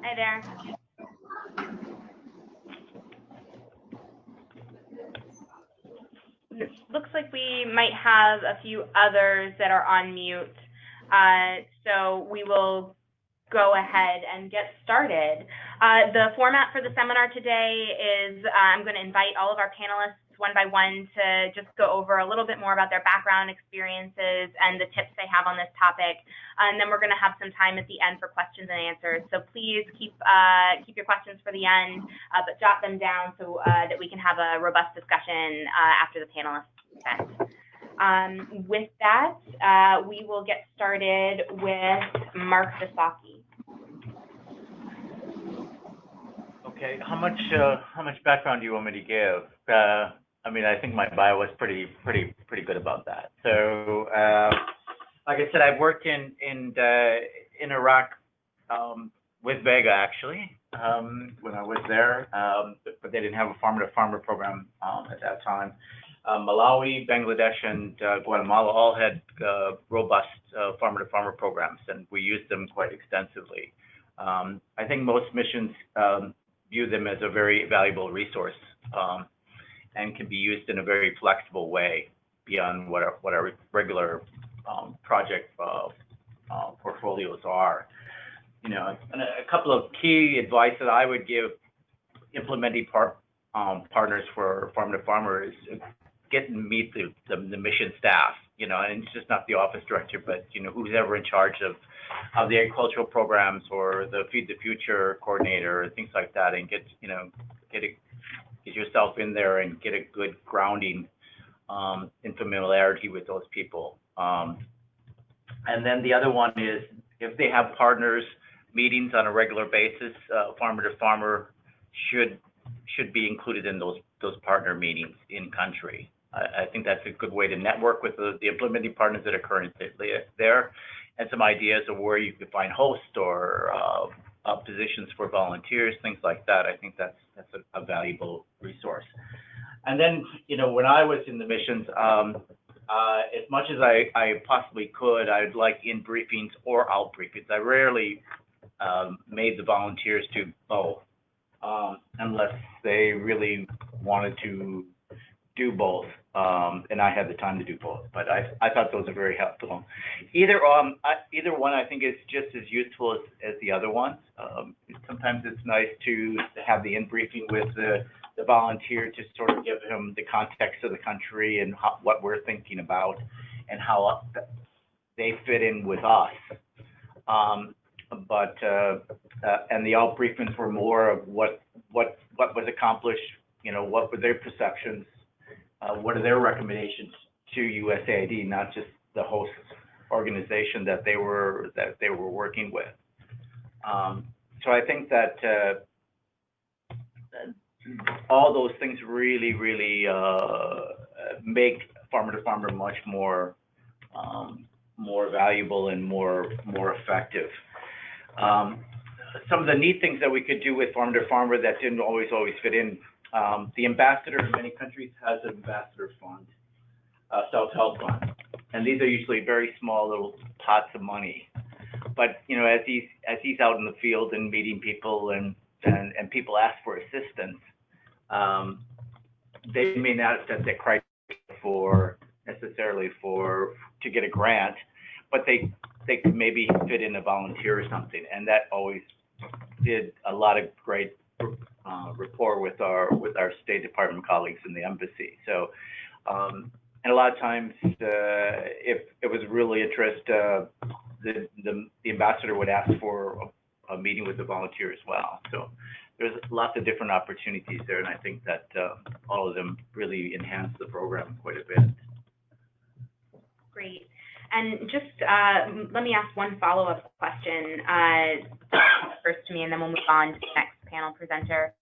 Hi there. Looks like we might have a few others that are on mute. So we will go ahead and get started. The format for the seminar today is I'm going to invite all of our panelists one by one to just go over a little bit more about their background experiences and the tips they have on this topic. And then we're going to have some time at the end for questions and answers. So please keep your questions for the end, but jot them down so that we can have a robust discussion after the panelists present. With that, we will get started with Mark Visaki. Okay, how much background do you want me to give? I mean, I think my bio was pretty good about that. So, like I said, I've worked in Iraq with Vega actually when I was there, but they didn't have a farmer-to-farmer program at that time. Malawi, Bangladesh, and Guatemala all had robust farmer-to-farmer programs, and we used them quite extensively. I think most missions view them as a very valuable resource and can be used in a very flexible way beyond what our regular project portfolios are. You know, and a couple of key advice that I would give implementing partners for farm-to-farmer is get and meet the mission staff, you know, and it's just not the office director, but, you know, who's ever in charge of the agricultural programs or the Feed the Future coordinator and things like that, and get yourself in there and get a good grounding in familiarity with those people. And then the other one is if they have partners meetings on a regular basis, farmer to farmer should be included in those partner meetings in country. I think that's a good way to network with the implementing partners that are currently there, and some ideas of where you could find hosts or positions for volunteers, things like that. I think that's a valuable resource. And then, you know, when I was in the missions, as much as I possibly could, I'd like in briefings or out briefings. I rarely made the volunteers do both, unless they really wanted to do both, and I had the time to do both. But I thought those are very helpful. Either one I think is just as useful as the other ones. Sometimes it's nice to have the in-briefing with the volunteer to sort of give him the context of the country and what we're thinking about and how they fit in with us. And the out briefings were more of what was accomplished, you know, what were their perceptions, what are their recommendations to USAID, not just the host organization that they were working with. So I think that all those things really make farmer to farmer much more valuable and more effective. Some of the neat things that we could do with farmer to farmer that didn't always fit in. The ambassador in many countries has an ambassador fund, self-help fund, and these are usually very small little pots of money. But you know, as he's out in the field and meeting people and people ask for assistance, they may not set the criteria necessarily to get a grant, but they could maybe fit in a volunteer or something, and that always did a lot of great rapport with our State Department colleagues in the embassy. So, and a lot of times, if it was really interest, the ambassador would ask for a meeting with the volunteer as well. So there's lots of different opportunities there, and I think that all of them really enhance the program quite a bit. Great. And just let me ask one follow-up question first to me, and then we'll move on to the next panel presenter.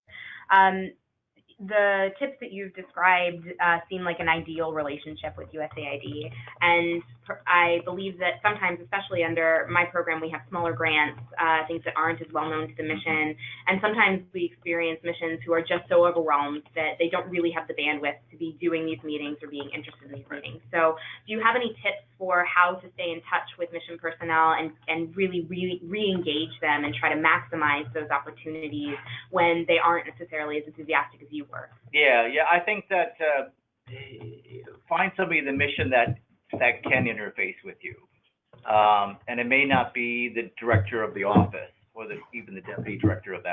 The tips that you've described seem like an ideal relationship with USAID. And I believe that sometimes, especially under my program, we have smaller grants, things that aren't as well known to the mission, and sometimes we experience missions who are just so overwhelmed that they don't really have the bandwidth to be doing these meetings or being interested in these meetings. So do you have any tips for how to stay in touch with mission personnel and really re-engage them and try to maximize those opportunities when they aren't necessarily as enthusiastic as you were? Yeah, I think that find somebody in the mission that can interface with you. And it may not be the director of the office or even the deputy director of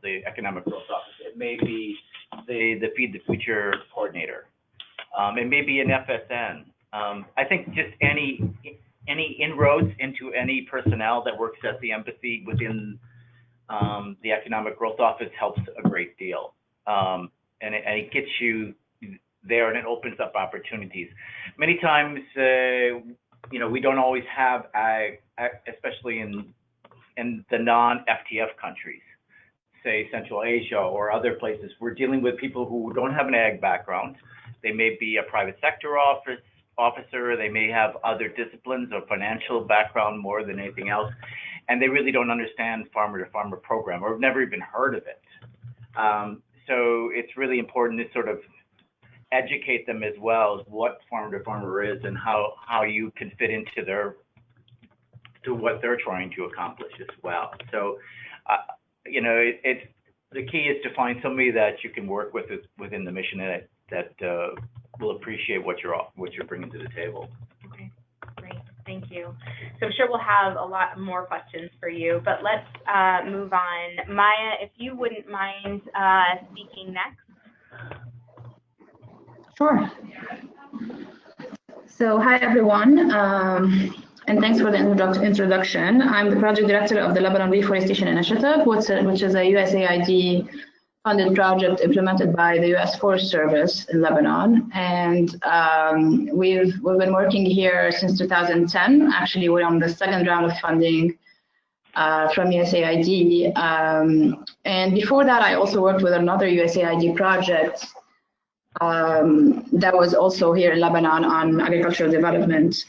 the economic growth office. It may be the Feed the Future coordinator. It may be an FSN. I think just any inroads into any personnel that works at the embassy within the economic growth office helps a great deal. And it gets you there, and it opens up opportunities. Many times, we don't always have especially in the non-FTF countries, say Central Asia or other places. We're dealing with people who don't have an ag background. They may be a private sector officer. They may have other disciplines or financial background more than anything else, and they really don't understand farmer-to-farmer program or have never even heard of it. So it's really important to sort of educate them as well as what farmer-to-farmer is and how you can fit into to what they're trying to accomplish as well. So, the key is to find somebody that you can work with within the mission that will appreciate what you're bringing to the table. Okay, great, thank you. So I'm sure we'll have a lot more questions for you, but let's move on. Maya, if you wouldn't mind speaking next. Sure. So hi everyone, and thanks for the introduction. I'm the project director of the Lebanon Reforestation Initiative, which is a USAID funded project implemented by the U.S. Forest Service in Lebanon. And we've been working here since 2010. Actually, we're on the second round of funding from USAID. And before that, I also worked with another USAID project that was also here in Lebanon on agricultural development.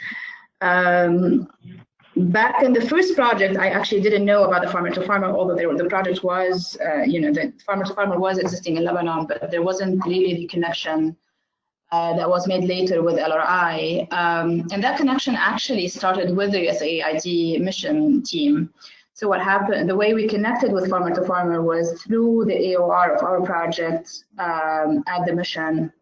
Back in the first project, I actually didn't know about the farmer-to-farmer, although the project was, the farmer-to-farmer was existing in Lebanon, but there wasn't really the connection that was made later with LRI. And that connection actually started with the USAID mission team. So what happened, the way we connected with farmer-to-farmer was through the AOR of our project at the mission,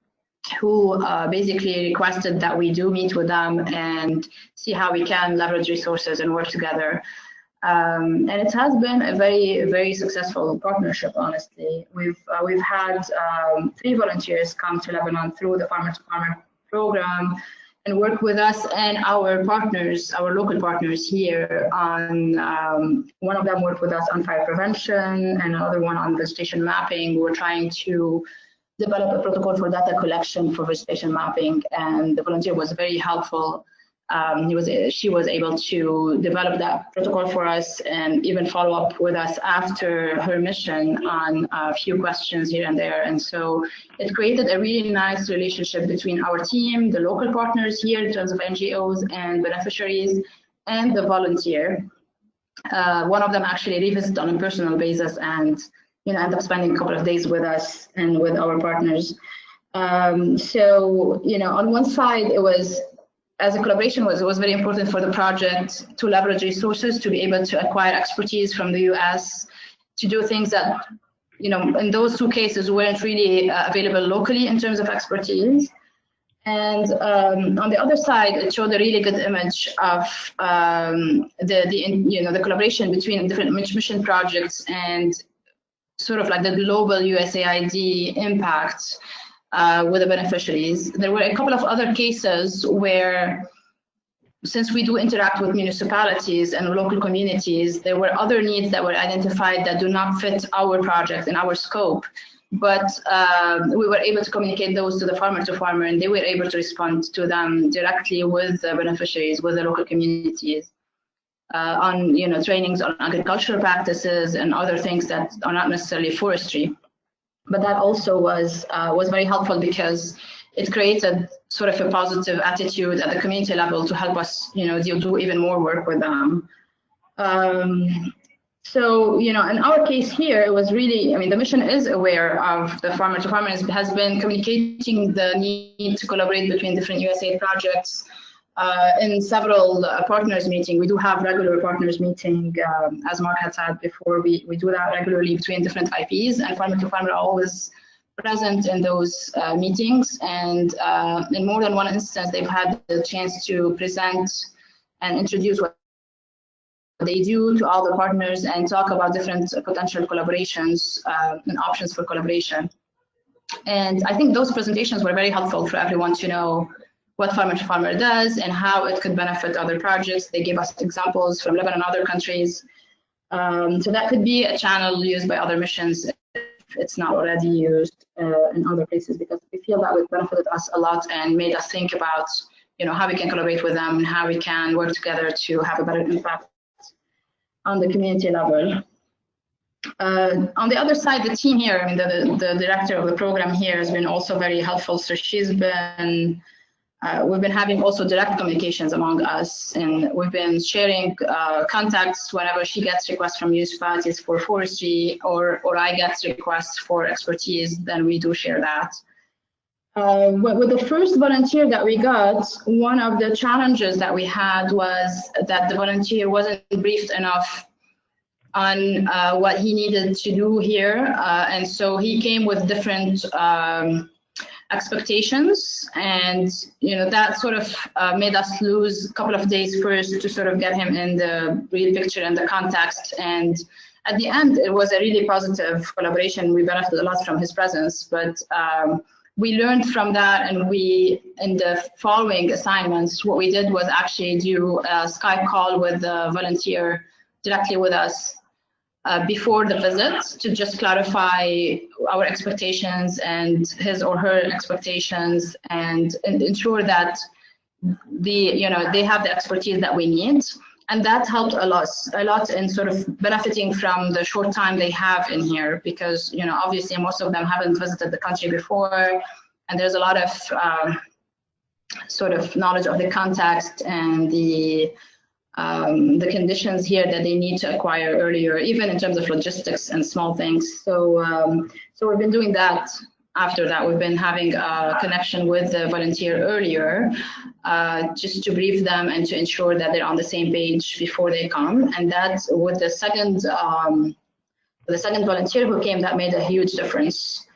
who basically requested that we do meet with them and see how we can leverage resources and work together. And it has been a very, very successful partnership, honestly. We've had 3 volunteers come to Lebanon through the farmer-to-farmer program and work with us and our partners, our local partners here on, one of them worked with us on fire prevention and another one on vegetation mapping. We're trying to develop a protocol for data collection for vegetation mapping, and the volunteer was very helpful. She was able to develop that protocol for us and even follow up with us after her mission on a few questions here and there. And so it created a really nice relationship between our team, the local partners here in terms of NGOs and beneficiaries, and the volunteer. One of them actually revisited on a personal basis and end up spending a couple of days with us and with our partners. So on one side, it was, as a collaboration, it was very important for the project to leverage resources, to be able to acquire expertise from the US, to do things that, in those 2 cases weren't really available locally in terms of expertise. And on the other side, it showed a really good image of the collaboration between different mission projects and sort of like the global USAID impact with the beneficiaries. There were a couple of other cases where, since we do interact with municipalities and local communities, there were other needs that were identified that do not fit our project and our scope. But we were able to communicate those to the farmer-to-farmer, and they were able to respond to them directly with the beneficiaries, with the local communities, on trainings on agricultural practices and other things that are not necessarily forestry. But that also was very helpful because it created sort of a positive attitude at the community level to help us, do even more work with them. So, in our case here, it was really, the mission is aware of the farmer to farmer, has been communicating the need to collaborate between different USAID projects in several partners meeting. We do have regular partners meeting, as Mark had said before, we do that regularly between different IPs, and farmer to farmer are always present in those meetings. And in more than one instance, they've had the chance to present and introduce what they do to all the partners and talk about different potential collaborations and options for collaboration. And I think those presentations were very helpful for everyone to know what Farmer to Farmer does and how it could benefit other projects. They gave us examples from Lebanon and other countries. So that could be a channel used by other missions if it's not already used in other places, because we feel that it benefited us a lot and made us think about how we can collaborate with them and how we can work together to have a better impact on the community level. On the other side, the team here, the director of the program here has been also very helpful. So she's been, we've been having also direct communications among us, and we've been sharing contacts whenever she gets requests from municipalities for forestry, or I get requests for expertise, then we do share that. With the first volunteer that we got, one of the challenges that we had was that the volunteer wasn't briefed enough on what he needed to do here, and so he came with different expectations, and that sort of made us lose a couple of days first to sort of get him in the real picture and the context. And at the end, it was a really positive collaboration. We benefited a lot from his presence, but we learned from that, and in the following assignments, what we did was actually do a Skype call with the volunteer directly with us before the visit to just clarify our expectations and his or her expectations, and ensure that they have the expertise that we need. And that helped a lot in sort of benefiting from the short time they have in here, because obviously most of them haven't visited the country before, and there's a lot of sort of knowledge of the context and the conditions here that they need to acquire earlier, even in terms of logistics and small things. So so we've been doing that. After that, we've been having a connection with the volunteer earlier, just to brief them and to ensure that they're on the same page before they come. And that's with the second volunteer who came, that made a huge difference.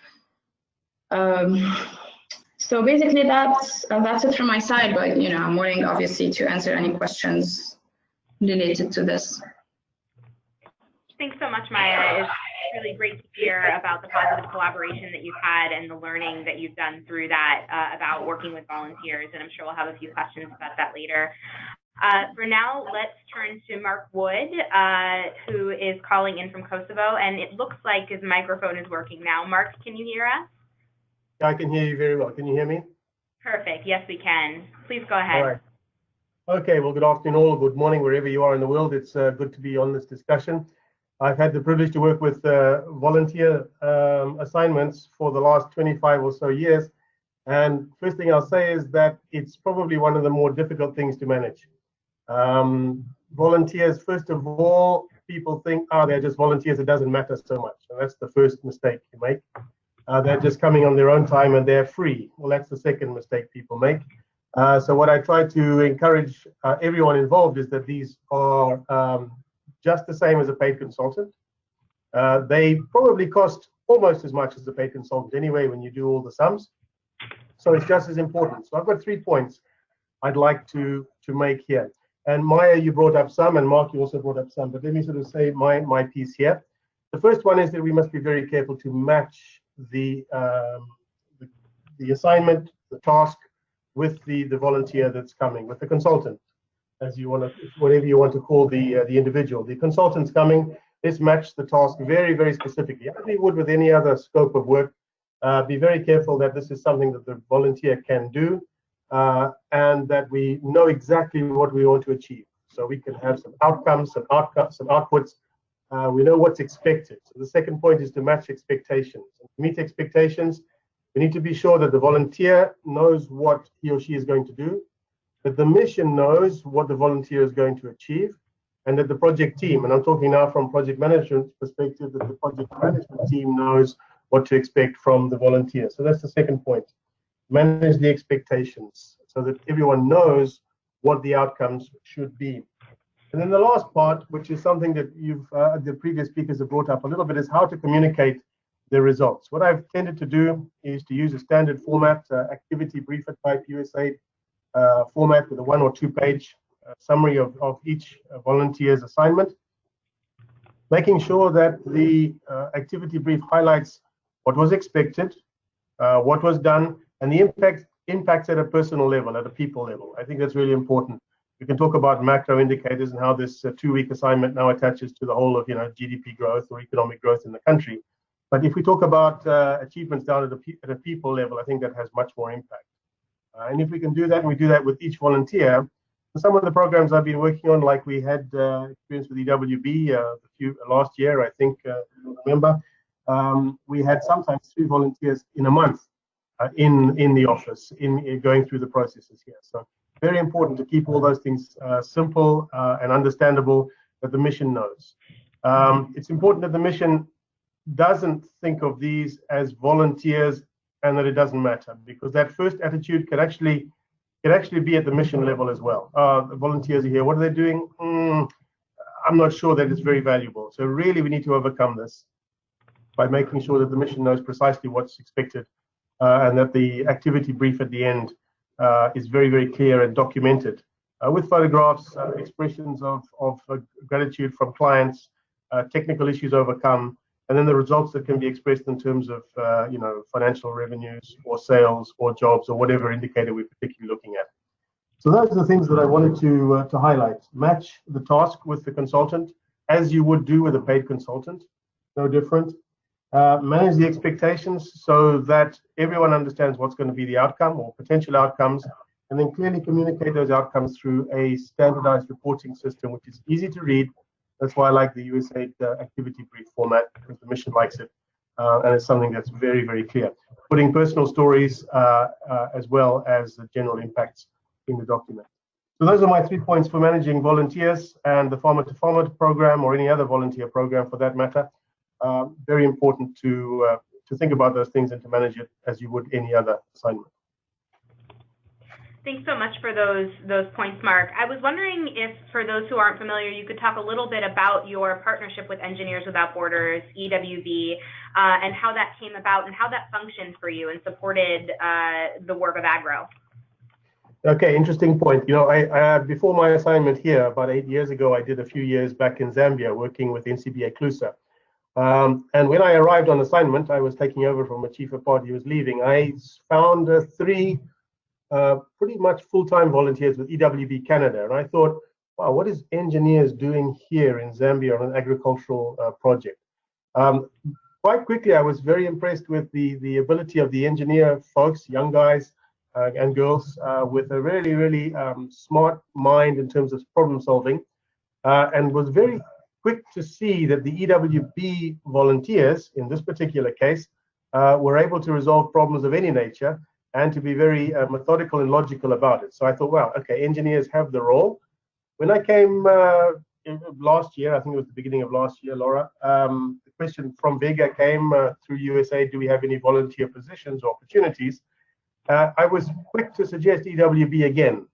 So basically that's it from my side, but I'm willing obviously to answer any questions related to this. Thanks so much, Maya. It's really great to hear about the positive collaboration that you've had and the learning that you've done through that about working with volunteers, and I'm sure we'll have a few questions about that later. For now, let's turn to Mark Wood, who is calling in from Kosovo, and it looks like his microphone is working now. Mark, can you hear us? I can hear you very well. Can you hear me? Perfect. Yes, we can. Please go ahead. All right. Okay, well, good afternoon all, good morning, wherever you are in the world. It's good to be on this discussion. I've had the privilege to work with volunteer assignments for the last 25 or so years. And first thing I'll say is that it's probably one of the more difficult things to manage. Volunteers, first of all, people think, they're just volunteers, it doesn't matter so much. And that's the first mistake you make. They're just coming on their own time and they're free. Well, that's the second mistake people make. So what I try to encourage everyone involved is that these are just the same as a paid consultant. They probably cost almost as much as a paid consultant anyway when you do all the sums. So it's just as important. So I've got 3 points I'd like to make here. And Maya, you brought up some, and Mark, you also brought up some, but let me sort of say my piece here. The first one is that we must be very careful to match the assignment, the task, with the volunteer that's coming, with the consultant, as you want to, whatever you want to call the individual. The consultant's coming, let's match the task very, very specifically, as we would with any other scope of work. Be very careful that this is something that the volunteer can do, and that we know exactly what we want to achieve. So we can have some outcomes, some outputs. We know what's expected. So the second point is to match expectations. To meet expectations, We need to be sure that the volunteer knows what he or she is going to do, that the mission knows what the volunteer is going to achieve, and that the project team, and I'm talking now from project management perspective, that the project management team knows what to expect from the volunteer. So that's the second point. Manage the expectations so that everyone knows what the outcomes should be. And then the last part, which is something that the previous speakers have brought up a little bit, is how to communicate the results. What I've tended to do is to use a standard format, activity briefer type USAID format with a 1 or 2 page summary of each volunteer's assignment, making sure that the activity brief highlights what was expected, what was done, and the impacts at a personal level, at a people level. I think that's really important. We can talk about macro indicators and how this 2-week assignment now attaches to the whole of GDP growth or economic growth in the country. But if we talk about achievements down at a people level, I think that has much more impact. And if we can do that, and we do that with each volunteer, some of the programs I've been working on, like we had experience with EWB last year, I think, remember, we had sometimes 3 volunteers in a month in the office, in going through the processes here. So very important to keep all those things simple and understandable, that the mission knows. It's important that the mission doesn't think of these as volunteers and that it doesn't matter, because that first attitude can actually be at the mission level as well. The volunteers are here, what are they doing? I'm not sure that it's very valuable. So really we need to overcome this by making sure that the mission knows precisely what's expected, and that the activity brief at the end is very, very clear and documented with photographs, expressions of gratitude from clients, technical issues overcome, and then the results that can be expressed in terms of financial revenues or sales or jobs or whatever indicator we're particularly looking at. So those are the things that I wanted to highlight. Match the task with the consultant as you would do with a paid consultant, no different. Manage the expectations so that everyone understands what's going to be the outcome or potential outcomes, and then clearly communicate those outcomes through a standardized reporting system, which is easy to read. That's why I like the USAID activity brief format, because the mission likes it, and it's something that's very, very clear. Putting personal stories as well as the general impacts in the document. So those are my 3 points for managing volunteers and the farmer-to-farmer program, or any other volunteer program for that matter. Very important to think about those things and to manage it as you would any other assignment. Thanks so much for those points, Mark. I was wondering if, for those who aren't familiar, you could talk a little bit about your partnership with Engineers Without Borders, EWB, and how that came about and how that functioned for you and supported the work of agro. Okay, interesting point. I before my assignment here, about 8 years ago, I did a few years back in Zambia working with NCBA Clusa. And when I arrived on assignment, I was taking over from a chief of party who was leaving. I found 3 pretty much full-time volunteers with EWB Canada. And I thought, wow, what is engineers doing here in Zambia on an agricultural project? Quite quickly, I was very impressed with the ability of the engineer folks, young guys and girls, with a really, really smart mind in terms of problem solving, and was very quick to see that the EWB volunteers, in this particular case, were able to resolve problems of any nature and to be very methodical and logical about it. So I thought, wow, okay, engineers have the role. When I came last year, I think it was the beginning of last year, Laura, the question from Vega came through USAID, do we have any volunteer positions or opportunities? I was quick to suggest EWB again,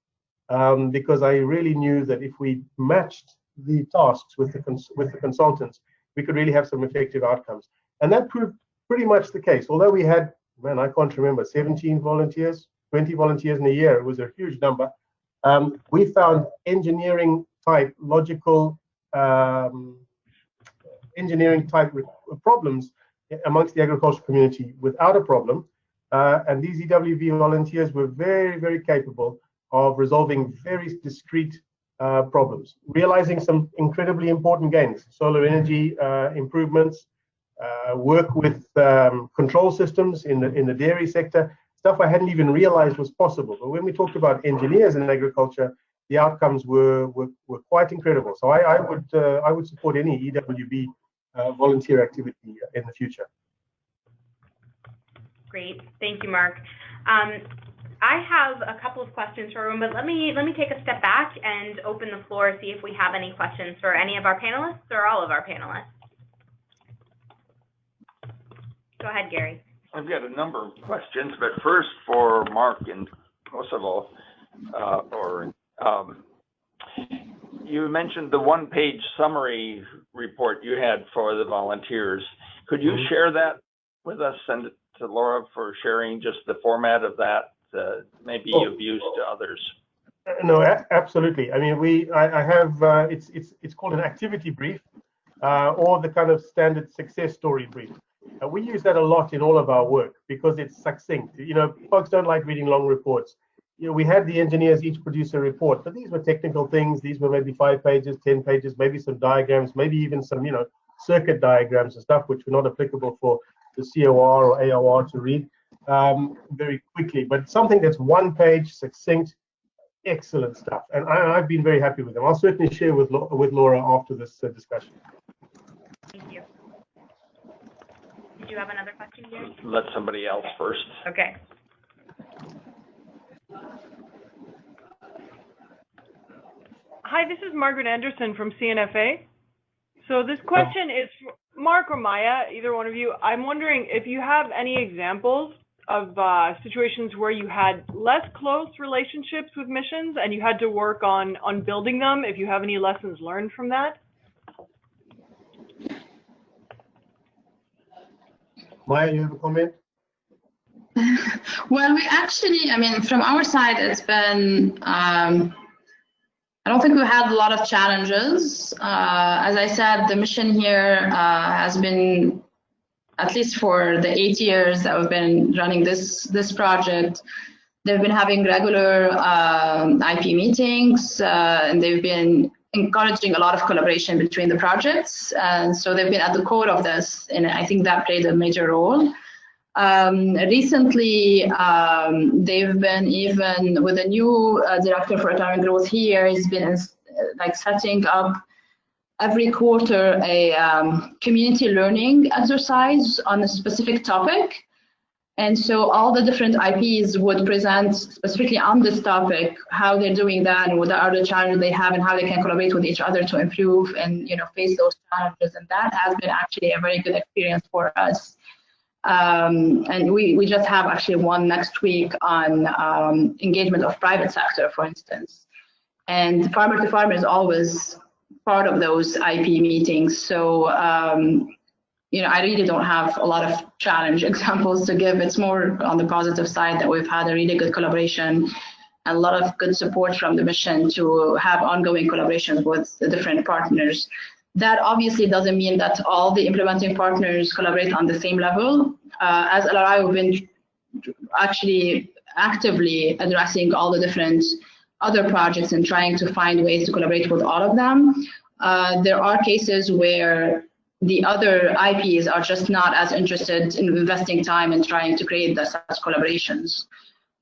because I really knew that if we matched the tasks with the consultants, we could really have some effective outcomes. And that proved pretty much the case. Although we had, man, I can't remember, 17 volunteers, 20 volunteers in a year, it was a huge number. We found engineering type logical engineering type problems amongst the agricultural community without a problem. And these EWB volunteers were very, very capable of resolving very discrete problems, realizing some incredibly important gains, solar energy improvements, work with control systems in the dairy sector, stuff I hadn't even realized was possible. But when we talked about engineers in agriculture, the outcomes were quite incredible. So I would support any EWB volunteer activity in the future. Great, thank you, Mark. I have a couple of questions for everyone, but let me take a step back and open the floor, see if we have any questions for any of our panelists or all of our panelists. Go ahead, Gary. I've got a number of questions, but first for Mark in Kosovo, you mentioned the one-page summary report you had for the volunteers. Could you share that with us, send it to Laura for sharing just the format of that, maybe you've used to others? No, absolutely. I mean, I have, it's called an activity brief, or the kind of standard success story brief. We use that a lot in all of our work because it's succinct. You know, folks don't like reading long reports. You know, we had the engineers each produce a report, but these were technical things. These were maybe 5 pages, 10 pages, maybe some diagrams, maybe even some, you know, circuit diagrams and stuff, which were not applicable for the COR or AOR to read very quickly. But something that's 1 page, succinct, excellent stuff. And I've been very happy with them. I'll certainly share with Laura after this discussion. Thank you. Did you have another question, Gary? Let somebody else first. Okay. Hi, this is Margaret Anderson from CNFA. So this question is Mark or Maya, either one of you. I'm wondering if you have any examples of situations where you had less close relationships with missions and you had to work on building them, if you have any lessons learned from that. Maya, you have a comment? Well, we actually, I mean, from our side, it's been, I don't think we had a lot of challenges. As I said, the mission here has been, at least for the 8 years that we've been running this project, they've been having regular IP meetings, and they've been encouraging a lot of collaboration between the projects. And so they've been at the core of this, and I think that played a major role. Recently, they've been, even with a new director for economic growth here, he's been like setting up every quarter a community learning exercise on a specific topic. And so all the different IPs would present specifically on this topic, how they're doing that and what are the challenges they have and how they can collaborate with each other to improve and, you know, face those challenges. And that has been actually a very good experience for us. And we just have actually one next week on engagement of private sector, for instance. And farmer to farmer is always part of those IP meetings. So, you know, I really don't have a lot of challenge examples to give. It's more on the positive side that we've had a really good collaboration and a lot of good support from the mission to have ongoing collaborations with the different partners. That obviously doesn't mean that all the implementing partners collaborate on the same level. As LRI, we've been actually actively addressing all the different other projects and trying to find ways to collaborate with all of them. There are cases where the other IPs are just not as interested in investing time and trying to create such collaborations.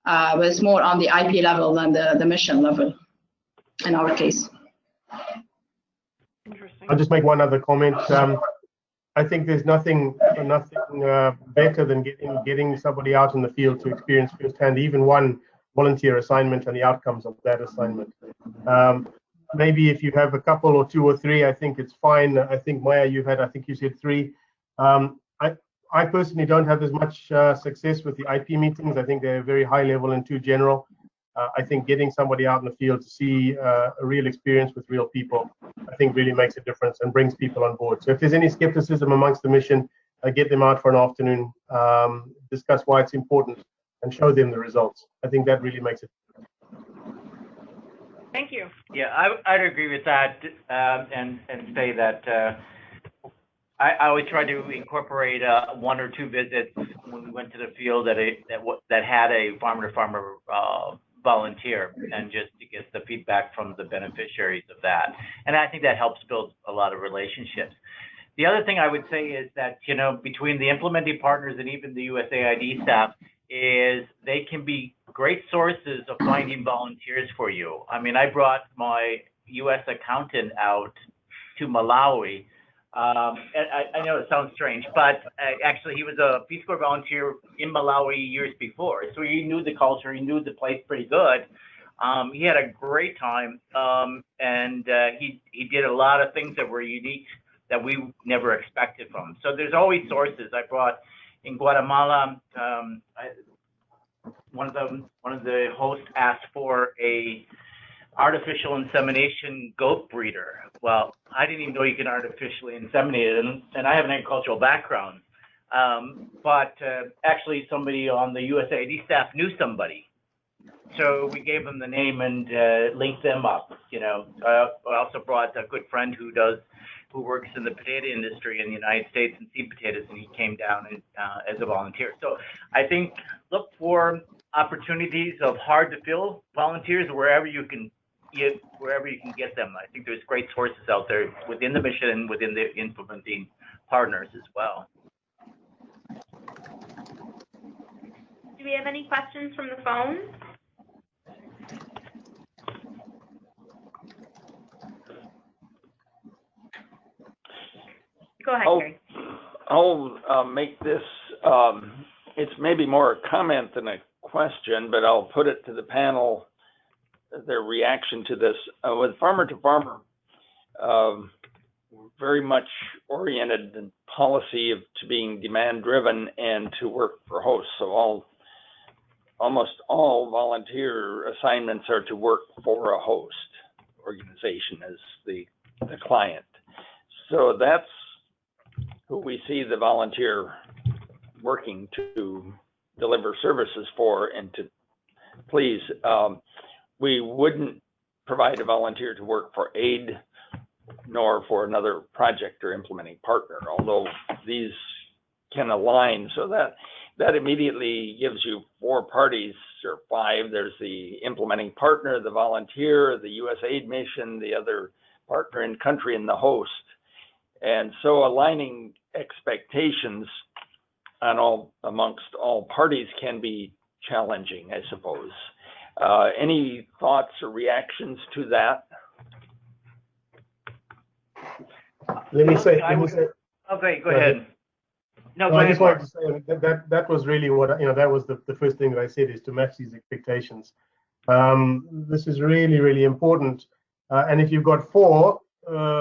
But it's more on the IP level than the mission level in our case. Interesting. I'll just make one other comment. I think there's nothing better than getting somebody out in the field to experience firsthand even one volunteer assignment and the outcomes of that assignment. Maybe if you have a couple or 2 or 3, I think it's fine. I think Maya, I think you said 3. I personally don't have as much success with the IP meetings. I think they're very high level and too general. I think getting somebody out in the field to see a real experience with real people, I think really makes a difference and brings people on board. So if there's any skepticism amongst the mission, get them out for an afternoon, discuss why it's important and show them the results. I think that really makes it. Thank you. Yeah, I'd agree with that, and say that I always try to incorporate 1 or 2 visits when we went to the field that had a farmer-to-farmer volunteer, and just to get the feedback from the beneficiaries of that. And I think that helps build a lot of relationships. The other thing I would say is that, you know, between the implementing partners and even the USAID staff, is they can be great sources of finding volunteers for you. I mean, I brought my U.S. accountant out to Malawi And I know it sounds strange, but actually he was a Peace Corps volunteer in Malawi years before, so he knew the culture, he knew the place pretty good. He had a great time, and he did a lot of things that were unique that we never expected from him. So there's always sources. I brought in Guatemala. One of the hosts asked for a artificial insemination goat breeder. Well, I didn't even know you can artificially inseminate it, and I have an agricultural background. But actually, somebody on the USAID staff knew somebody, so we gave them the name and linked them up. You know, I also brought a good friend who works in the potato industry in the United States and seed potatoes, and he came down and, as a volunteer. So I think look for opportunities of hard to fill volunteers wherever you can get them. I think there's great sources out there within the mission and within the implementing partners as well. Do we have any questions from the phone? Go ahead, Gary. I'll make this, it's maybe more a comment than a question, but I'll put it to the panel, their reaction to this. With Farmer to Farmer, very much oriented in policy to being demand driven and to work for hosts. So almost all volunteer assignments are to work for a host organization as the client. So that's who we see the volunteer working to deliver services for and to please. We wouldn't provide a volunteer to work for aid nor for another project or implementing partner, although these can align. So that immediately gives you 4 parties or 5. There's the implementing partner, the volunteer, the USAID mission, the other partner in country, and the host. And so aligning expectations amongst all parties can be challenging, I suppose. Any thoughts or reactions to that? Let me say. Okay, go ahead. No, I just wanted to say that was really what, that was the first thing that I said, is to match these expectations. This is really, really important. And if you've got 4,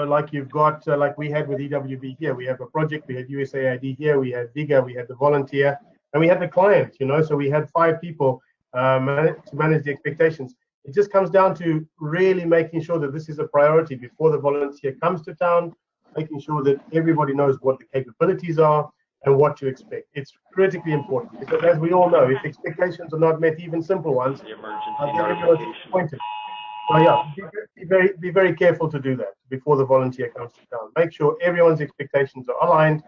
like you've got, like we had with EWB here, we have a project, we had USAID here, we had VIGA, we had the volunteer, and we had the client, so we had 5 people to manage the expectations. It just comes down to really making sure that this is a priority before the volunteer comes to town, making sure that everybody knows what the capabilities are and what to expect. It's critically important, because as we all know, if expectations are not met, even simple ones, then everyone's disappointed. So yeah, be very careful to do that before the volunteer comes to town. Make sure everyone's expectations are aligned.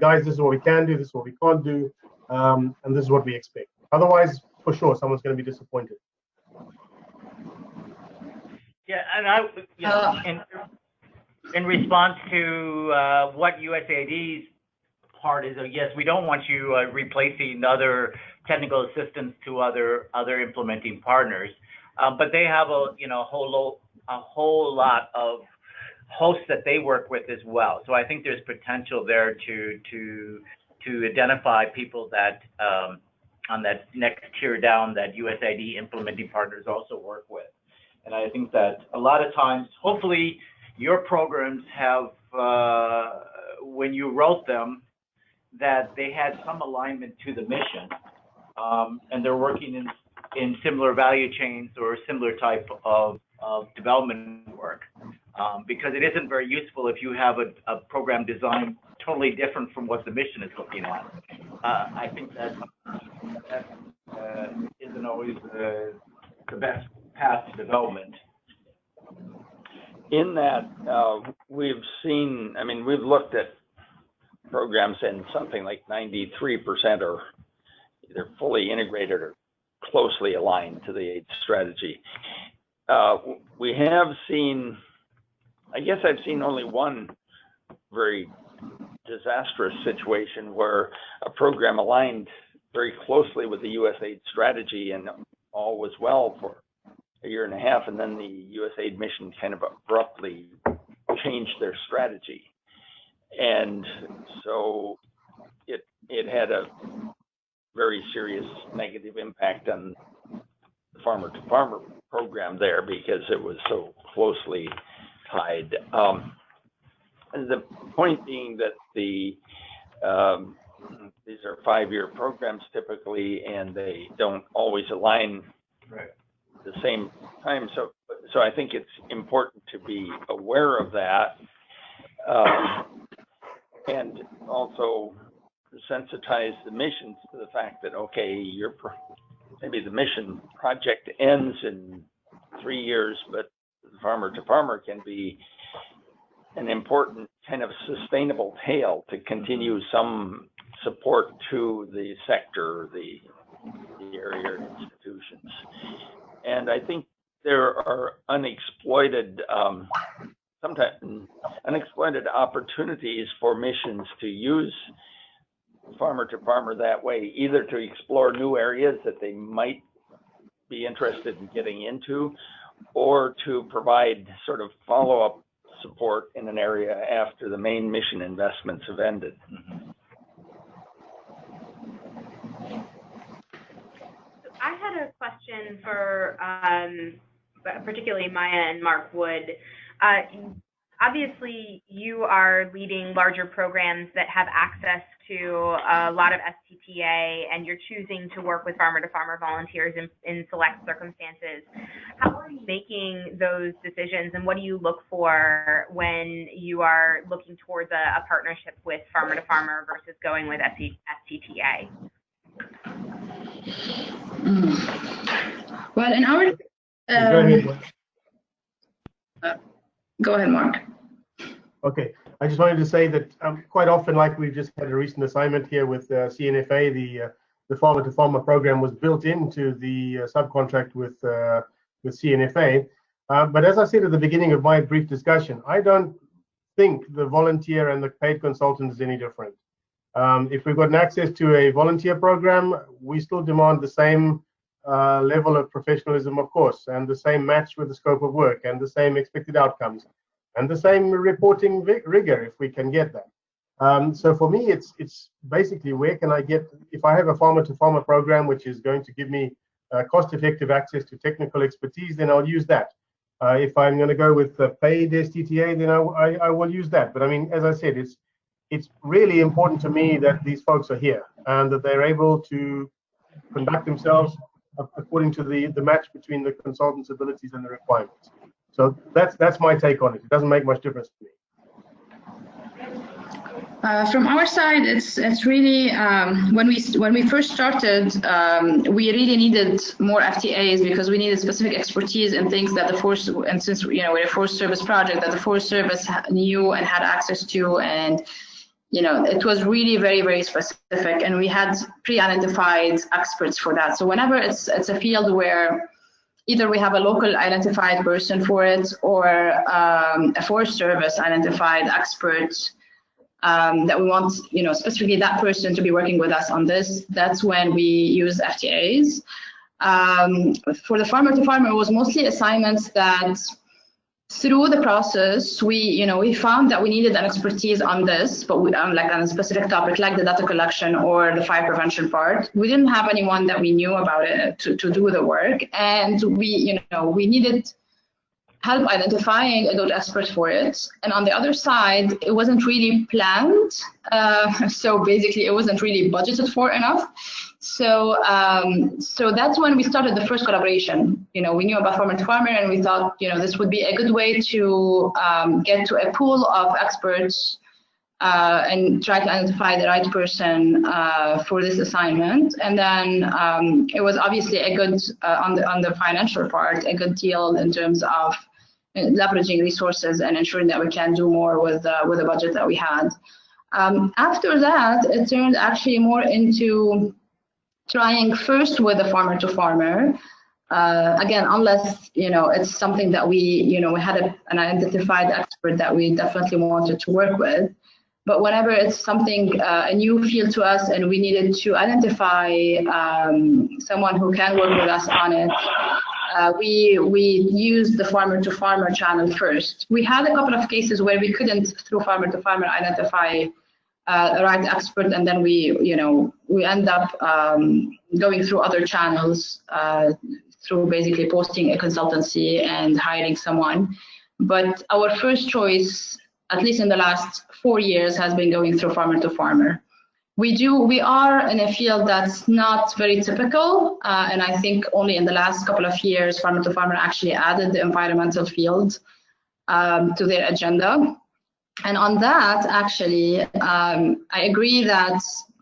Guys, this is what we can do, this is what we can't do, and this is what we expect. Otherwise, for sure, someone's going to be disappointed. Yeah, and in response to what USAID's part is, yes, we don't want you replacing other technical assistance to other implementing partners, but they have a whole lot of hosts that they work with as well. So I think there's potential there to identify people that on that next tier down that USAID implementing partners also work with. And I think that a lot of times, hopefully, your programs have, when you wrote them, that they had some alignment to the mission, and they're working in similar value chains or similar type of development work, because it isn't very useful if you have a program design totally different from what the mission is looking at. I think that isn't always the best path to development. In that, we've seen, we've looked at programs and something like 93% are either fully integrated or closely aligned to the aid strategy. We have seen, I guess I've seen only one very disastrous situation where a program aligned very closely with the USAID strategy and all was well for a year and a half, and then the USAID mission kind of abruptly changed their strategy. And so it had a very serious negative impact on the farmer-to-farmer program there because it was so closely tied. And the point being that these are 5-year programs typically, and they don't always align at the same time. So I think it's important to be aware of that, and also sensitize the missions to the fact that, okay, maybe the mission project ends in 3 years, but farmer to farmer can be an important kind of sustainable tail to continue some support to the sector, the area institutions. And I think there are unexploited, sometimes unexploited opportunities for missions to use farmer to farmer that way, either to explore new areas that they might be interested in getting into, or to provide sort of follow-up support in an area after the main mission investments have ended. I had a question for particularly Maya and Mark Wood. Obviously, you are leading larger programs that have access to a lot of STTA, and you're choosing to work with farmer-to-farmer volunteers in select circumstances. How are you making those decisions, and what do you look for when you are looking towards a partnership with farmer-to-farmer versus going with STTA? Well, in our go ahead, Mark. Okay, I just wanted to say that quite often, like we've just had a recent assignment here with CNFA, the farmer-to-farmer program was built into the subcontract with CNFA. But as I said at the beginning of my brief discussion, I don't think the volunteer and the paid consultant is any different. If we've got an access to a volunteer program, we still demand the same level of professionalism, of course, and the same match with the scope of work and the same expected outcomes and the same reporting rigor if we can get that. So for me, it's basically where can I get, if I have a farmer-to-farmer program which is going to give me cost-effective access to technical expertise, then I'll use that. If I'm going to go with paid STTA, then I will use that. But I mean, as I said, it's really important to me that these folks are here and that they're able to conduct themselves according to the match between the consultant's abilities and the requirements. So that's my take on it. It doesn't make much difference to me. From our side, it's really when we first started, we really needed more FTAs because we needed specific expertise in things that the Forest, and since we're a Forest Service project, that the Forest Service knew and had access to, and it was really very, very specific, and we had pre-identified experts for that. So whenever it's a field where either we have a local identified person for it or a Forest Service identified expert that we want, specifically that person to be working with us on this, that's when we use FTAs. For the farmer-to-farmer, it was mostly assignments that through the process, we found that we needed an expertise on this, but like on a specific topic, like the data collection or the fire prevention part. We didn't have anyone that we knew about it to do the work, and we needed help identifying a good expert for it. And on the other side, it wasn't really planned, so basically it wasn't really budgeted for enough. So that's when we started the first collaboration. We knew about farmer to farmer, and we thought, this would be a good way to get to a pool of experts and try to identify the right person for this assignment. And then it was obviously a good, on the financial part, a good deal in terms of leveraging resources and ensuring that we can do more with the budget that we had. After that, it turned actually more into trying first with the farmer to farmer. Again, unless it's something that we had an identified expert that we definitely wanted to work with. But whenever it's something a new field to us and we needed to identify someone who can work with us on it, we used the farmer-to-farmer channel first. We had a couple of cases where we couldn't, through farmer-to-farmer, identify the right expert, and then we end up going through other channels through basically posting a consultancy and hiring someone. But our first choice, at least in the last 4 years, has been going through farmer-to-farmer. We are in a field that's not very typical, and I think only in the last couple of years, farmer-to-farmer actually added the environmental field to their agenda. And on that, actually, I agree that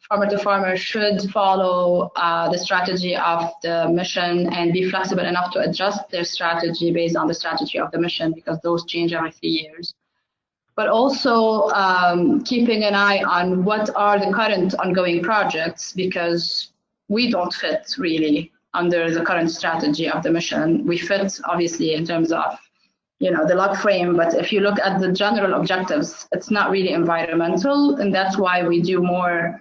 farmer-to-farmer should follow the strategy of the mission and be flexible enough to adjust their strategy based on the strategy of the mission, because those change every 3 years. But also keeping an eye on what are the current ongoing projects, because we don't fit really under the current strategy of the mission. We fit obviously in terms of the log frame, but if you look at the general objectives, it's not really environmental, and that's why we do more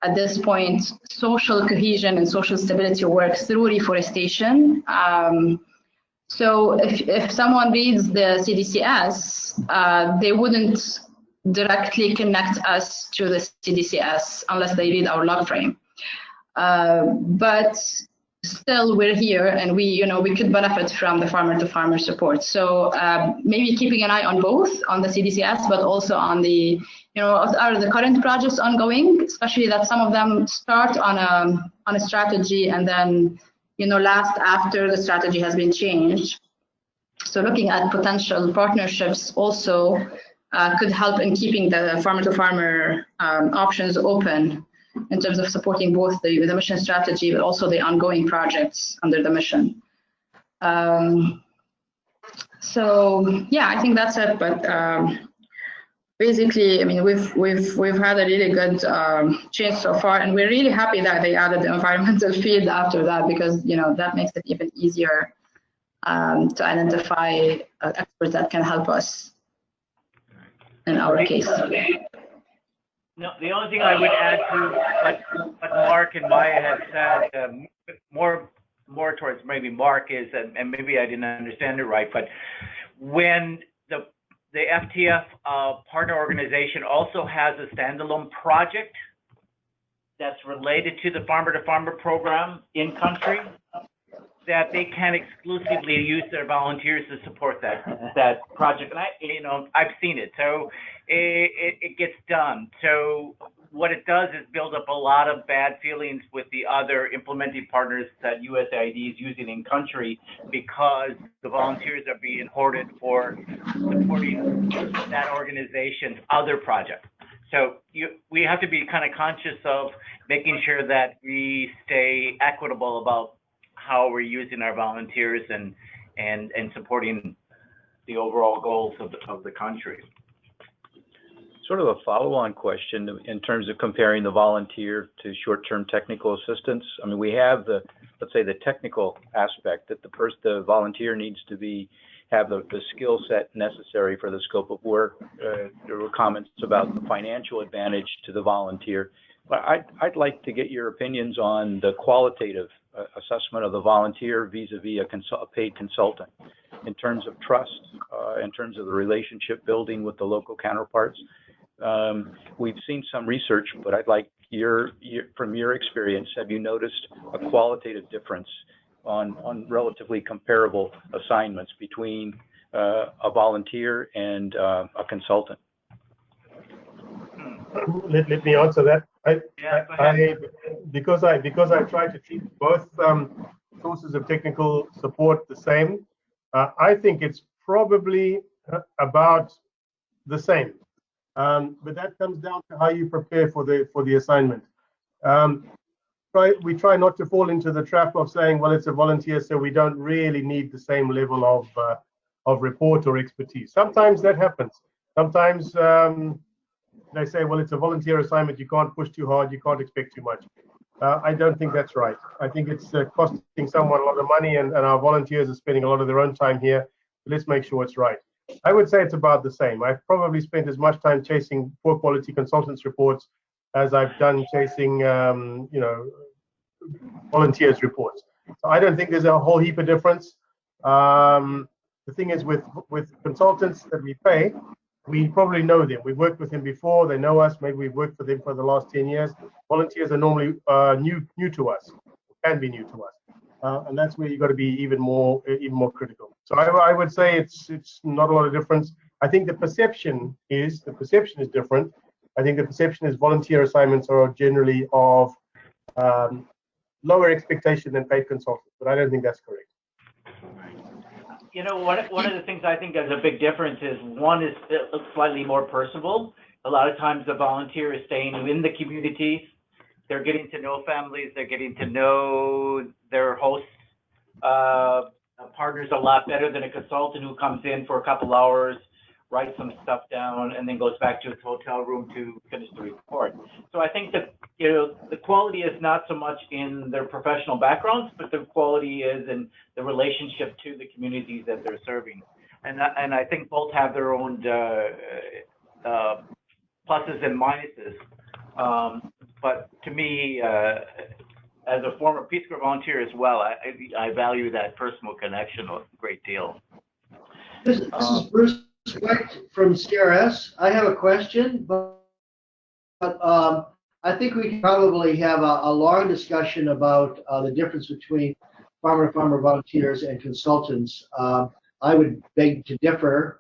at this point social cohesion and social stability work through reforestation. So if someone reads the CDCS, they wouldn't directly connect us to the CDCS unless they read our log frame. But still, we're here, and we could benefit from the farmer-to-farmer support. So maybe keeping an eye on both, on the CDCS, but also on the, are the current projects ongoing, especially that some of them start on a strategy and then last after the strategy has been changed. So looking at potential partnerships also could help in keeping the farmer-to-farmer options open in terms of supporting both the mission strategy, but also the ongoing projects under the mission. So yeah, I think that's it. But basically, I mean, we've had a really good change so far, and we're really happy that they added the environmental field after that, because that makes it even easier to identify experts that can help us in our case. No, the only thing I would add to what Mark and Maya have said, more towards maybe Mark, is, and maybe I didn't understand it right, but when the FTF partner organization also has a standalone project that's related to the farmer-to-farmer program in country, that they can exclusively use their volunteers to support that project. And I've seen it, so it gets done. So what it does is build up a lot of bad feelings with the other implementing partners that USAID is using in country, because the volunteers are being hoarded for supporting that organization's other project. So we have to be kind of conscious of making sure that we stay equitable about how we're using our volunteers and supporting the overall goals of the country. Sort of a follow-on question in terms of comparing the volunteer to short-term technical assistance. I mean, we have let's say the technical aspect that the volunteer needs to have the skill set necessary for the scope of work. There were comments about the financial advantage to the volunteer. But I'd like to get your opinions on the qualitative assessment of the volunteer vis-a-vis a paid consultant, in terms of trust, in terms of the relationship building with the local counterparts. We've seen some research, but I'd like from your experience, have you noticed a qualitative difference on relatively comparable assignments between a volunteer and a consultant? Let me answer that. Because I try to treat both sources of technical support the same, I think it's probably about the same. But that comes down to how you prepare for the assignment. We try not to fall into the trap of saying, well, it's a volunteer, so we don't really need the same level of report or expertise. Sometimes that happens. Sometimes they say, well, it's a volunteer assignment, you can't push too hard, you can't expect too much. I don't think that's right. I think it's costing someone a lot of money, and our volunteers are spending a lot of their own time here. Let's make sure it's right. I would say it's about the same. I've probably spent as much time chasing poor quality consultants reports as I've done chasing, volunteers reports. So I don't think there's a whole heap of difference. The thing is with consultants that we pay, we probably know them. We've worked with them before. They know us. Maybe we've worked for them for the last 10 years. Volunteers are normally new to us, can be new to us. And that's where you've got to be even more critical. So I would say it's not a lot of difference. I think the perception is different. I think the perception is volunteer assignments are generally of lower expectation than paid consultants, but I don't think that's correct. You know, one of the things I think is a big difference is one is slightly more personable. A lot of times the volunteer is staying in the communities. They're getting to know families. They're getting to know their hosts, partners a lot better than a consultant who comes in for a couple hours, writes some stuff down, and then goes back to his hotel room to finish the report. So I think that, you know, the quality is not so much in their professional backgrounds, but the quality is in the relationship to the communities that they're serving. And I think both have their own pluses and minuses. But to me, as a former Peace Corps volunteer as well, I value that personal connection a great deal. This is Bruce White from CRS. I have a question, but I think we can probably have a long discussion about the difference between farmer-to-farmer volunteers and consultants. I would beg to differ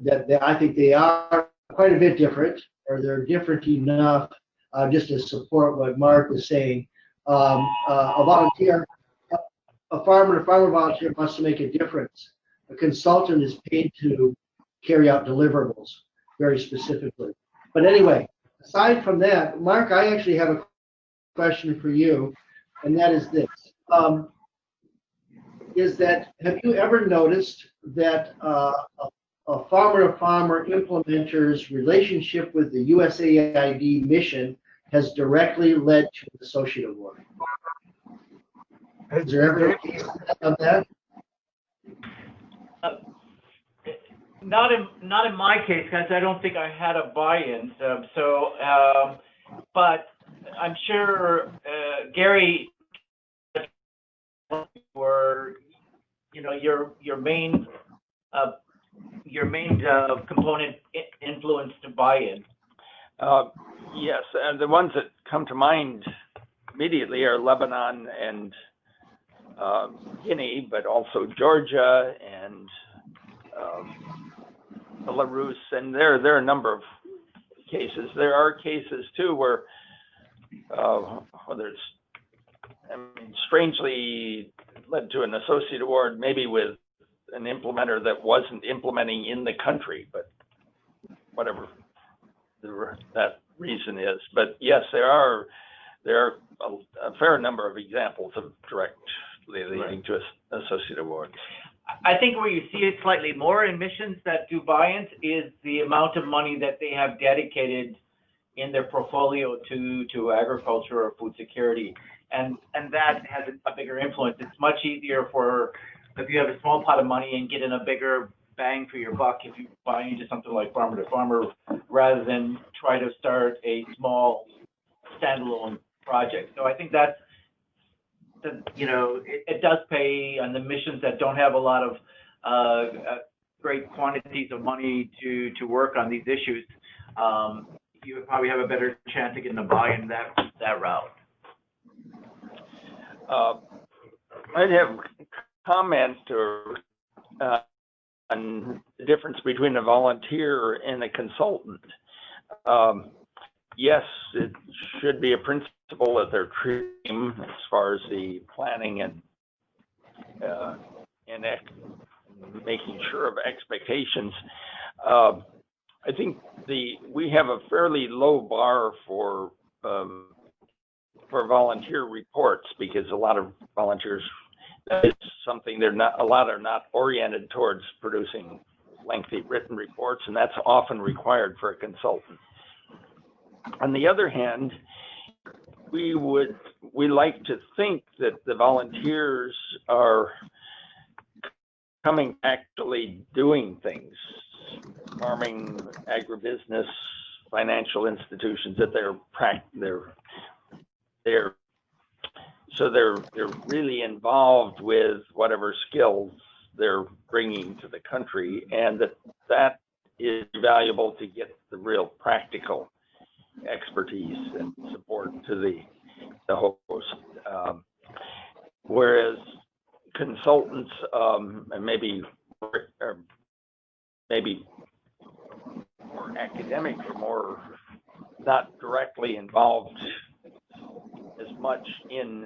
that I think they are quite a bit different, or they're different enough just to support what Mark was saying. A farmer-to-farmer volunteer wants to make a difference. A consultant is paid to carry out deliverables very specifically. But anyway, aside from that, Mark, I actually have a question for you, and that is this. Have you ever noticed that a farmer-to-farmer implementer's relationship with the USAID mission has directly led to an associate award? Is there ever a case of that? Not in my case, because I don't think I had a buy-in. But I'm sure Gary, for your main component influence to buy-in. Yes, and the ones that come to mind immediately are Lebanon and Guinea, but also Georgia and Belarus, and there are a number of cases. There are cases too where whether it's strangely led to an associate award, maybe with an implementer that wasn't implementing in the country, but whatever that reason is. But yes, there are a fair number of examples of directly leading to an associate award. I think where you see it slightly more in missions that do buy-ins is the amount of money that they have dedicated in their portfolio to agriculture or food security, and that has a bigger influence. It's much easier if you have a small pot of money and get in a bigger bang for your buck if you buy into something like farmer to farmer rather than try to start a small standalone project. So I think that's it does pay on the missions that don't have a lot of great quantities of money to work on these issues. You would probably have a better chance of getting a buy-in that route. I'd have comment on the difference between a volunteer and a consultant. Yes, it should be a principle that they're treating as far as the planning and making sure of expectations. I think we have a fairly low bar for volunteer reports because a lot of volunteers, that is something a lot are not oriented towards producing lengthy written reports, and that's often required for a consultant. On the other hand, we like to think that the volunteers are actually doing things, farming, agribusiness, financial institutions, that they're so they're really involved with whatever skills they're bringing to the country, and that is valuable to get the real practical expertise and support to the host. Whereas consultants, and maybe more academic or more not directly involved as much in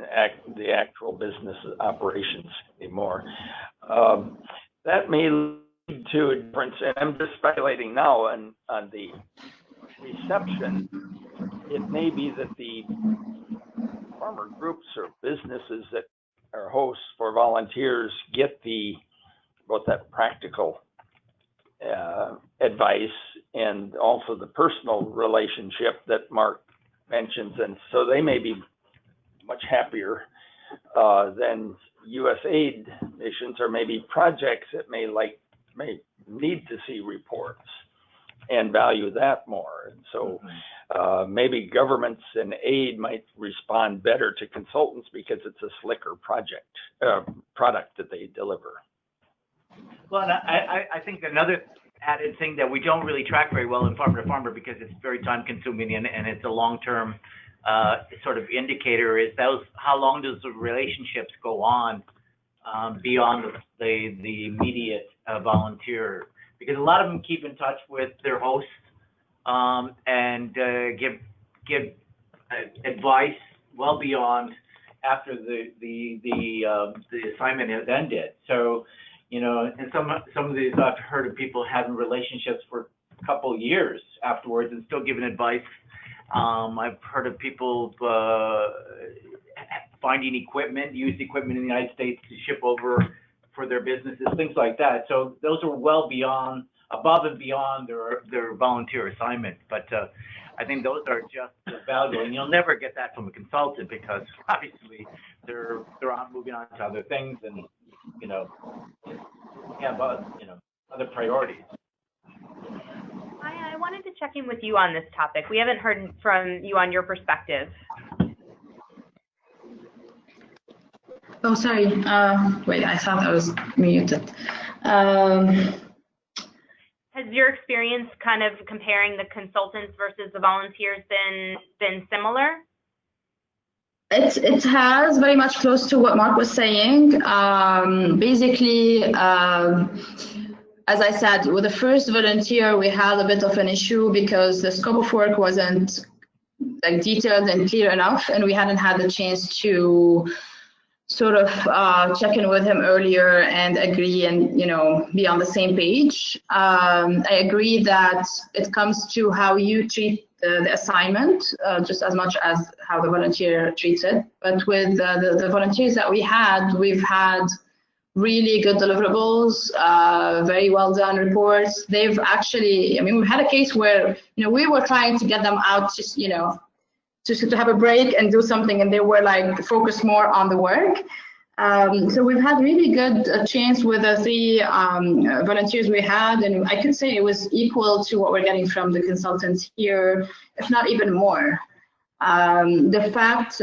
the actual business operations anymore. That may lead to a difference, and I'm just speculating now on the reception. It may be that the farmer groups or businesses that are hosts for volunteers get both that practical advice and also the personal relationship that Mark mentions, and so they may be much happier than USAID missions, or maybe projects that may need to see reports and value that more. And so maybe governments and aid might respond better to consultants because it's a slicker product that they deliver. Well, and I think another added thing that we don't really track very well in farmer to farmer, because it's very time consuming and it's a long-term sort of indicator, is how long does the relationships go on beyond the immediate volunteer, because a lot of them keep in touch with their hosts and give advice well beyond after the assignment has ended. So, you know, and some of these, I've heard of people having relationships for a couple of years afterwards and still giving advice. I've heard of people finding used equipment in the United States to ship over for their businesses, things like that. So those are well beyond, above and beyond their volunteer assignment. But I think those are just as valuable, and you'll never get that from a consultant, because obviously they're moving on to other things, and have other priorities. I wanted to check in with you on this topic. We haven't heard from you on your perspective. Oh, sorry. Wait, I thought I was muted. Has your experience kind of comparing the consultants versus the volunteers been similar? It has, very much close to what Mark was saying. Basically, as I said, with the first volunteer, we had a bit of an issue because the scope of work wasn't detailed and clear enough, and we hadn't had the chance to sort of check in with him earlier and agree and be on the same page. I agree that it comes to how you treat the assignment just as much as how the volunteer treats it. But with the volunteers that we've had really good deliverables, very well done reports. They've actually, we've had a case where we were trying to get them out just to have a break and do something, and they were focused more on the work. So we've had really good chance with the 3 volunteers we had, and I could say it was equal to what we're getting from the consultants here, if not even more. The fact,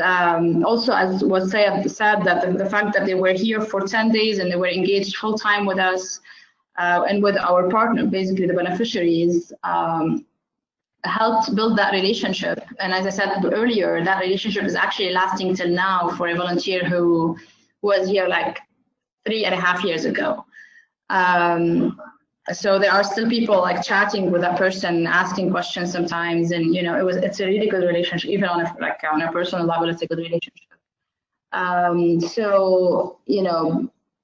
also as was said, that the fact that they were here for 10 days and they were engaged full time with us and with our partner, basically the beneficiaries, helped build that relationship. And as I said earlier, that relationship is actually lasting till now for a volunteer who was here 3.5 years ago. So there are still people chatting with that person, asking questions sometimes, and it's a really good relationship. Even on a personal level, it's a good relationship. So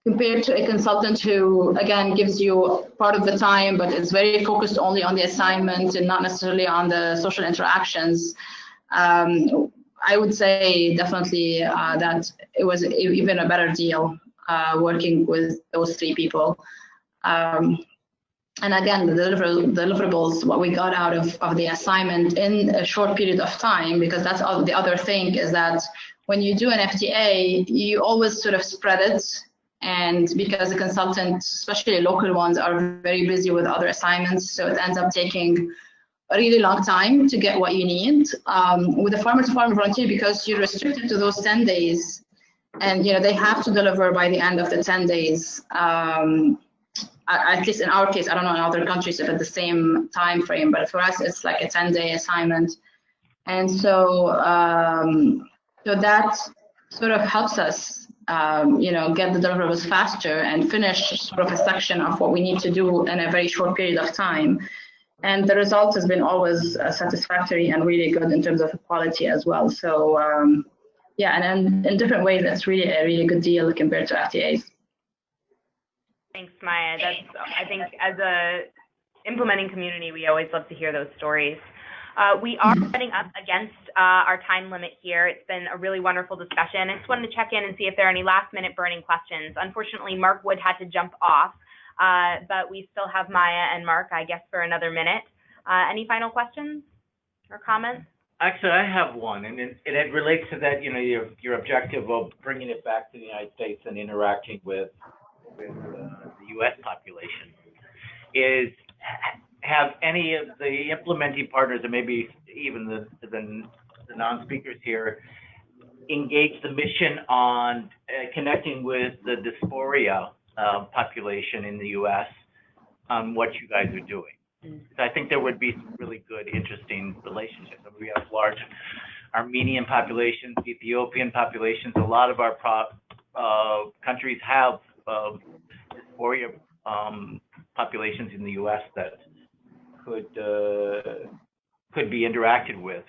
compared to a consultant who, again, gives you part of the time, but is very focused only on the assignment and not necessarily on the social interactions, I would say definitely that it was even a better deal working with those 3 people. And again, the deliverables, what we got out of the assignment in a short period of time, because that's the other thing, is that when you do an FTA, you always sort of spread it. And because the consultants, especially local ones, are very busy with other assignments, so it ends up taking a really long time to get what you need. With the farmer-to-farmer volunteer, because you're restricted to those 10 days, and they have to deliver by the end of the 10 days. At least in our case, I don't know in other countries if it's the same time frame, but for us, it's like a 10-day assignment. And so, so that sort of helps us, get the deliverables faster and finish sort of a section of what we need to do in a very short period of time. And the result has been always satisfactory and really good in terms of quality as well. So, yeah, and in different ways, it's really a really good deal compared to FTAs. Thanks, Maya. I think as a implementing community, we always love to hear those stories. We are heading up against our time limit here. It's been a really wonderful discussion. I just wanted to check in and see if there are any last-minute burning questions. Unfortunately, Mark Wood had to jump off, but we still have Maya and Mark, I guess, for another minute. Any final questions or comments? Actually, I have one, and it relates to that, your objective of bringing it back to the United States and interacting with the U.S. population. Have any of the implementing partners, and maybe even the non-speakers here, engaged the mission on connecting with the dysphoria population in the U.S. on what you guys are doing? I think there would be some really good, interesting relationships. We have large Armenian populations, Ethiopian populations. A lot of our countries have dysphoria populations in the U.S. that could be interacted with.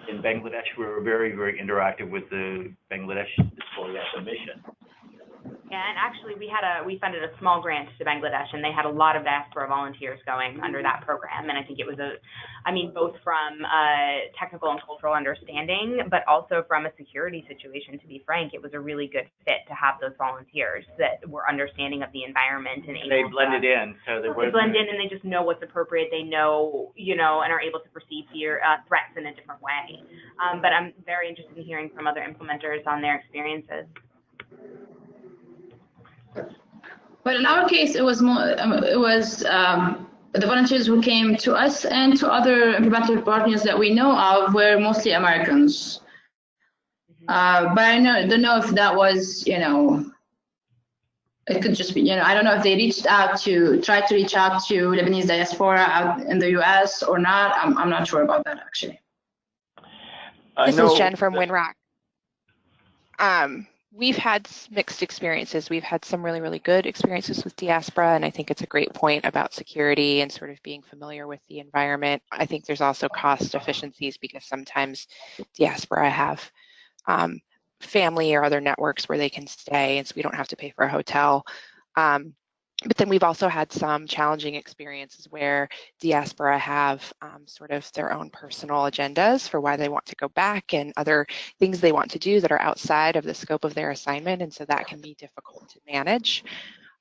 In Bangladesh, we were very, very interactive with the Bangladesh Dysphoria Commission. Yeah, and actually we funded a small grant to Bangladesh, and they had a lot of diaspora volunteers going under that program. And I think it was both from technical and cultural understanding, but also from a security situation, to be frank, it was a really good fit to have those volunteers that were understanding of the environment and they blended in. So they blend in, and they just know what's appropriate. They know, and are able to perceive threats in a different way. But I'm very interested in hearing from other implementers on their experiences. But in our case, it was more. The volunteers who came to us and to other implementing partners that we know of were mostly Americans. But I don't know if that was, it could just be, I don't know if they tried to reach out to Lebanese diaspora out in the U.S. or not. I'm not sure about that actually. This is Jen from Winrock. We've had mixed experiences. We've had some really, really good experiences with diaspora, and I think it's a great point about security and sort of being familiar with the environment. I think there's also cost efficiencies because sometimes diaspora have family or other networks where they can stay, and so we don't have to pay for a hotel. But then we've also had some challenging experiences where diaspora have sort of their own personal agendas for why they want to go back and other things they want to do that are outside of the scope of their assignment. And so that can be difficult to manage.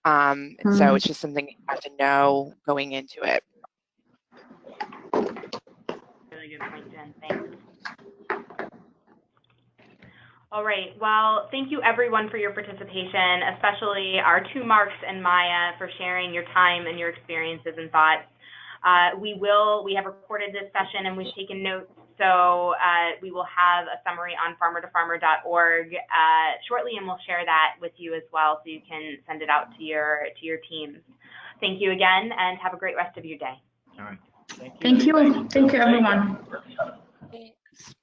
And so it's just something you have to know going into it. Really good point, Jen. Thanks. All right, well, thank you everyone for your participation, especially our two Marks and Maya for sharing your time and your experiences and thoughts. We have recorded this session and we've taken notes, so we will have a summary on farmertofarmer.org shortly, and we'll share that with you as well so you can send it out to your teams. Thank you again, and have a great rest of your day. All right. Thank you. Thank you, everyone. Thanks.